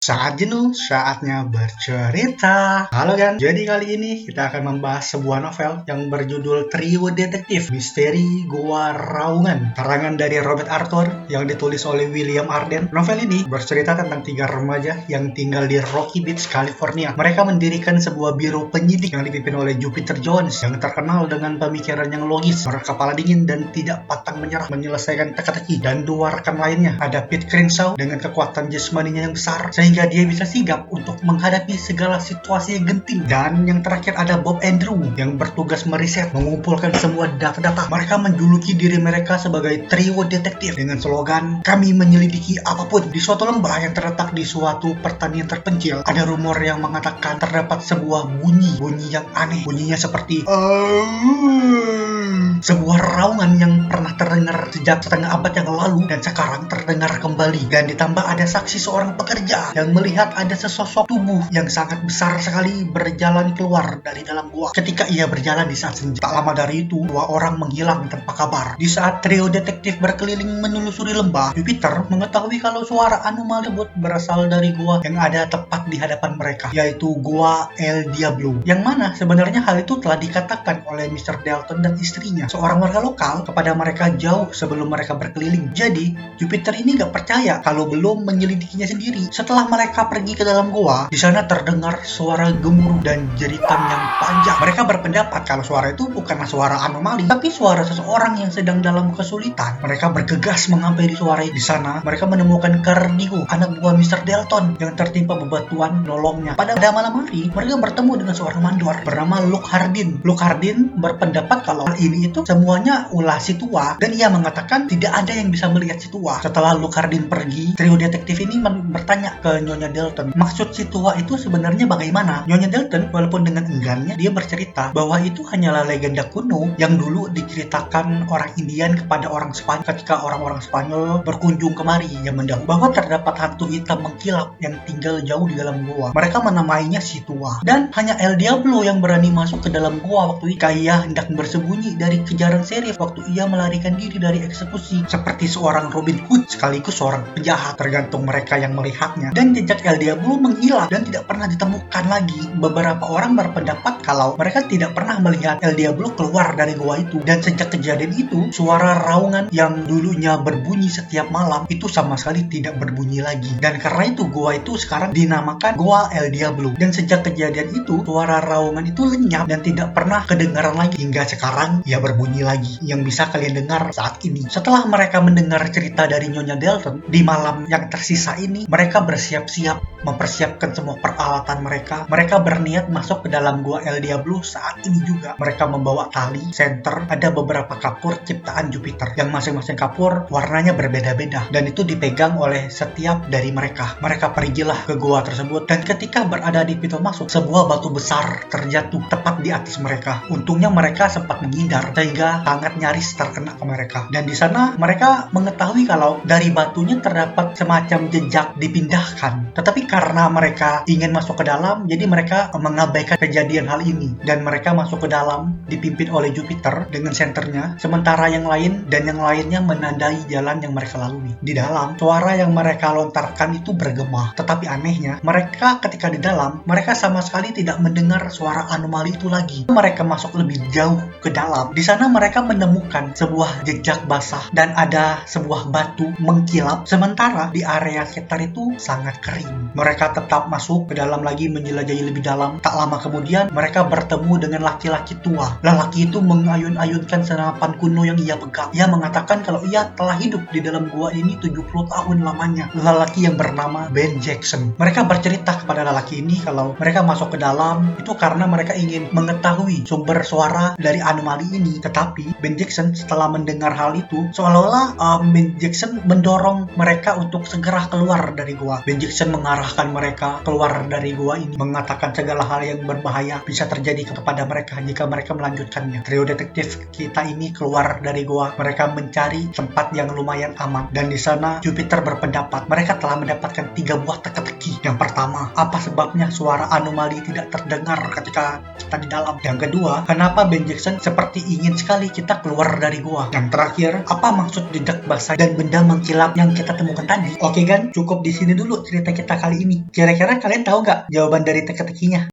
Saat jenuh, saatnya bercerita. Halo kan, jadi kali ini kita akan membahas sebuah novel yang berjudul Trio Detektif Misteri Goa Raungan, karangan dari Robert Arthur yang ditulis oleh William Arden. Novel ini bercerita tentang tiga remaja yang tinggal di Rocky Beach, California. Mereka mendirikan sebuah biro penyidik yang dipimpin oleh Jupiter Jones yang terkenal dengan pemikiran yang logis, berkepala dingin, dan tidak pantang menyerah menyelesaikan teka-teki. Dan dua rekan lainnya, ada Pete Crenshaw dengan kekuatan jasmaninya yang besar sehingga dia bisa sigap untuk menghadapi segala situasi yang genting. Dan yang terakhir ada Bob Andrew yang bertugas meriset, mengumpulkan semua data-data. Mereka menjuluki diri mereka sebagai trio detektif dengan slogan "Kami menyelidiki apapun." Di suatu lembah yang terletak di suatu pertanian terpencil, ada rumor yang mengatakan terdapat sebuah bunyi yang aneh. Bunyinya seperti sebuah raungan yang pernah terdengar sejak setengah abad yang lalu dan sekarang terdengar kembali. Dan ditambah ada saksi seorang pekerja yang melihat ada sesosok tubuh yang sangat besar sekali berjalan keluar dari dalam gua ketika ia berjalan di saat senja. Tak lama dari itu, dua orang menghilang tanpa kabar. Di saat trio detektif berkeliling menelusuri lembah, Jupiter mengetahui kalau suara anomali tersebut berasal dari gua yang ada tepat di hadapan mereka, yaitu Gua El Diablo, yang mana sebenarnya hal itu telah dikatakan oleh Mr. Dalton dan istrinya, seorang warga lokal, kepada mereka jauh sebelum mereka berkeliling. Jadi, Jupiter ini gak percaya kalau belum menyelidikinya sendiri. Setelah mereka pergi ke dalam goa, di sana terdengar suara gemuruh dan jeritan yang panjang. Mereka berpendapat kalau suara itu bukanlah suara anomali, tapi suara seseorang yang sedang dalam kesulitan. Mereka bergegas menghampiri suara itu. Di sana, mereka menemukan Cardigo, anak buah Mr. Dalton, yang tertimpa bebatuan nolongnya. Pada malam hari, mereka bertemu dengan seorang mandor bernama Luke Hardin. Luke Hardin berpendapat kalau hal ini itu semuanya ulah si tua, dan ia mengatakan tidak ada yang bisa melihat si tua. Setelah Luke Hardin pergi, trio detektif ini bertanya ke Nyonya Dalton, maksud si tua itu sebenarnya bagaimana? Nyonya Dalton walaupun dengan enggannya, dia bercerita bahwa itu hanyalah legenda kuno yang dulu diceritakan orang Indian kepada orang Spanyol ketika orang-orang Spanyol berkunjung kemari zaman dahulu, bahwa terdapat hantu hitam mengkilap yang tinggal jauh di dalam gua. Mereka menamainya si tua, dan hanya El Diablo yang berani masuk ke dalam gua waktu itu. Ia hendak bersembunyi dari kejaran serif waktu ia melarikan diri dari eksekusi, seperti seorang Robin Hood sekaligus seorang penjahat, tergantung mereka yang melihatnya. Dan jejak El Diablo menghilang dan tidak pernah ditemukan lagi. Beberapa orang berpendapat kalau mereka tidak pernah melihat El Diablo keluar dari gua itu, dan sejak kejadian itu, suara raungan yang dulunya berbunyi setiap malam itu sama sekali tidak berbunyi lagi. Dan karena itu gua itu sekarang dinamakan Gua El Diablo. Dan sejak kejadian itu, suara raungan itu lenyap dan tidak pernah kedengaran lagi hingga sekarang ia berbunyi lagi, yang bisa kalian dengar saat ini. Setelah mereka mendengar cerita dari Nyonya Dalton, di malam yang tersisa ini mereka bersiap-siap mempersiapkan semua peralatan mereka. Mereka berniat masuk ke dalam gua El Diablo saat ini juga. Mereka membawa tali, senter, ada beberapa kapur ciptaan Jupiter yang masing-masing kapur warnanya berbeda-beda, dan itu dipegang oleh setiap dari mereka. Mereka pergilah ke gua tersebut, dan ketika berada di pintu masuk, sebuah batu besar terjatuh tepat di atas mereka. Untungnya mereka sempat menghindar sehingga sangat nyaris terkena ke mereka. Dan di sana mereka mengetahui kalau dari batunya terdapat semacam jejak dipindahkan. Tetapi karena mereka ingin masuk ke dalam, jadi mereka mengabaikan kejadian hal ini, dan mereka masuk ke dalam dipimpin oleh Jupiter dengan senternya, sementara yang lain dan yang lainnya menandai jalan yang mereka lalui. Di dalam, suara yang mereka lontarkan itu bergema, tetapi anehnya mereka ketika di dalam, mereka sama sekali tidak mendengar suara anomali itu lagi. Mereka masuk lebih jauh ke dalam. Di sana mereka menemukan sebuah jejak basah dan ada sebuah batu mengkilap, sementara di area sekitar itu sangat kering. Mereka tetap masuk ke dalam lagi, menjelajahi lebih dalam. Tak lama kemudian mereka bertemu dengan laki-laki tua. Lelaki itu mengayun-ayunkan senapan kuno yang ia pegang. Ia mengatakan kalau ia telah hidup di dalam gua ini 70 tahun lamanya. Lelaki yang bernama Ben Jackson. Mereka bercerita kepada lelaki ini kalau mereka masuk ke dalam itu karena mereka ingin mengetahui sumber suara dari anomali ini. Tetapi Ben Jackson setelah mendengar hal itu, seolah-olah Ben Jackson mendorong mereka untuk segera keluar dari gua. Ben Jackson mengarahkan mereka keluar dari gua ini, mengatakan segala hal yang berbahaya bisa terjadi kepada mereka jika mereka melanjutkannya. Trio detektif kita ini keluar dari gua. Mereka mencari tempat yang lumayan aman, dan di sana Jupiter berpendapat mereka telah mendapatkan 3 buah teka-teki. Yang pertama, apa sebabnya suara anomali tidak terdengar ketika kita di dalam? Yang kedua, kenapa Ben Jackson seperti ingin ingin sekali kita keluar dari gua. Dan terakhir, apa maksud jejak basah dan benda mengkilap yang kita temukan tadi? Oke kan, cukup di sini dulu cerita kita kali ini. Kira-kira kalian tahu nggak jawaban dari teka-tekinya?